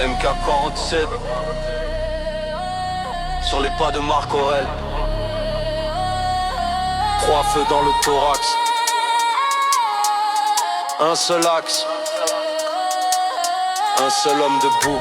MK47 sur les pas de Marc Aurel. 3 feux dans le thorax, un seul axe, un seul homme debout.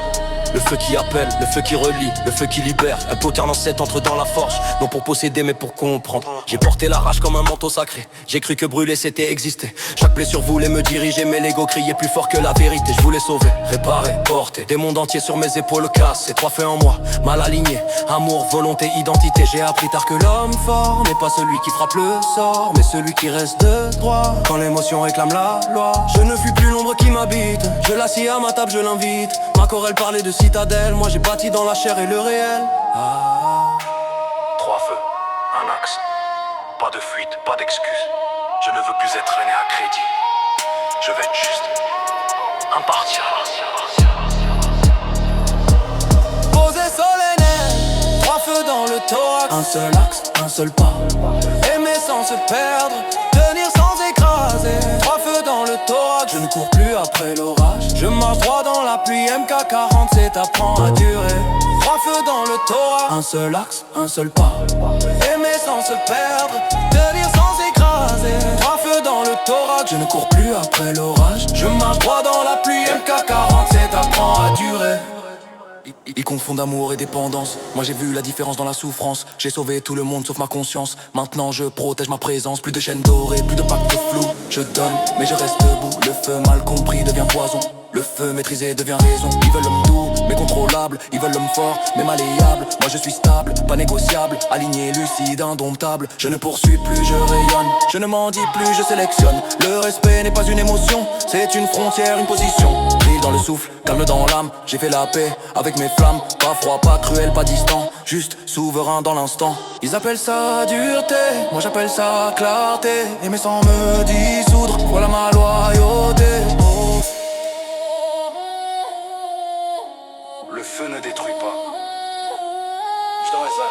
Le feu qui appelle, le feu qui relie, le feu qui libère. Un poker dans 7 entre dans la forge, non pour posséder mais pour comprendre. J'ai porté la rage comme un manteau sacré. J'ai cru que brûler c'était exister. Chaque blessure voulait me diriger, mais l'ego criait plus fort que la vérité. Je voulais sauver, réparer, porter des mondes entiers sur mes épaules cassées. 3 feux en moi, mal aligné. Amour, volonté, identité. J'ai appris tard que l'homme fort n'est pas celui qui frappe le sort, mais celui qui reste de droit quand l'émotion réclame la loi. Je ne fuis plus l'ombre qui m'habite. Je l'assis à ma table, je l'invite. Marc Aurel parlait de citadelle, moi j'ai bâti dans la chair et le réel. 3 feux, un axe, pas de fuite, pas d'excuse. Je ne veux plus être traîné à crédit. Je vais être juste impartial. Posé solennel, 3 feux dans le thorax. Un seul axe, un seul pas. Aimer sans se perdre, tenir sans écraser. 3 feux dans le thorax, je ne cours plus après l'orage. Je marche droit dans la pluie, MK47 apprend à durer. 3 feux dans le thorax, un seul axe, un seul pas. Aimer sans se perdre, tenir sans écraser. 3 feux dans le thorax, je ne cours plus après l'orage. Je marche droit dans la pluie, MK47 apprend à durer. Ils confondent amour et dépendance. Moi j'ai vu la différence dans la souffrance. J'ai sauvé tout le monde sauf ma conscience. Maintenant je protège ma présence. Plus de chaînes dorées, plus de pacte flou. Je donne mais je reste debout. Le feu mal compris devient poison. Le feu maîtrisé devient raison. Ils veulent l'homme doux mais contrôlable. Ils veulent l'homme fort mais malléable. Moi je suis stable, pas négociable. Aligné, lucide, indomptable. Je ne poursuis plus, je rayonne. Je ne m'en dis plus, je sélectionne. Le respect n'est pas une émotion, c'est une frontière, une position. Brille dans le souffle, calme dans l'âme. J'ai fait la paix avec mes flammes. Pas froid, pas cruel, pas distant. Juste souverain dans l'instant. Ils appellent ça dureté, moi j'appelle ça clarté. Aimer sans me dissoudre, voilà ma loyauté. Le feu ne détruit pas. Je t'envoie ça.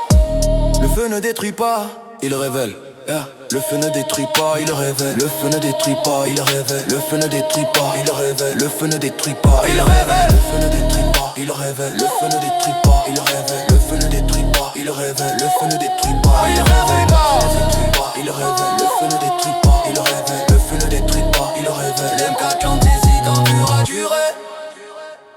Le feu ne détruit pas, il révèle. Yeah. Le feu ne détruit pas, il révèle. Le feu ne détruit pas, il révèle. Le feu ne détruit pas, il révèle. Le feu ne détruit pas, il révèle. Le feu ne détruit pas, il révèle. Le feu ne détruit pas, il révèle. Le feu ne détruit pas, il révèle. Le feu ne détruit pas, il révèle. Il révèle. Le feu ne détruit pas, il révèle. Le feu ne détruit pas, il révèle. MK des dur à durer.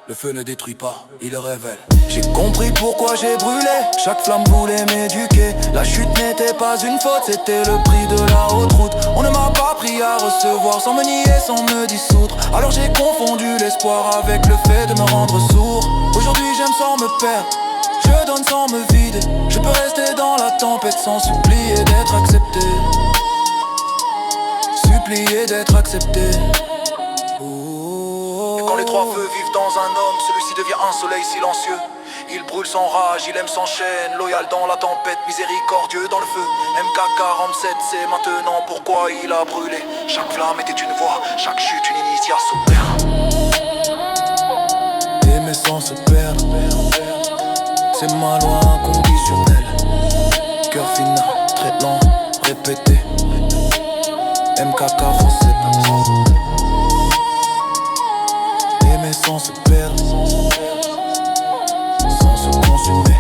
Le feu ne détruit pas, il révèle. J'ai compris pourquoi j'ai brûlé. Chaque flamme voulait m'éduquer. La chute n'était pas une faute, c'était le prix de la haute route. On ne m'a pas appris à recevoir sans me nier, sans me dissoudre. Alors j'ai confondu l'espoir avec le fait de me rendre sourd. Aujourd'hui j'aime sans me perdre, je donne sans me vider. Je peux rester dans la tempête sans supplier d'être accepté. Supplier d'être accepté. Quand les 3 feux vivent dans un homme, celui-ci devient un soleil silencieux. Il brûle sans rage, il aime sans chaîne, loyal dans la tempête, miséricordieux dans le feu. MK47, c'est maintenant pourquoi il a brûlé. Chaque flamme était une voix, chaque chute une initiation. Aimer sans se perdre, c'est ma loi inconditionnelle. Cœur final, très lent, répété. MK47. Aimer sans se perdre, sans se consumer.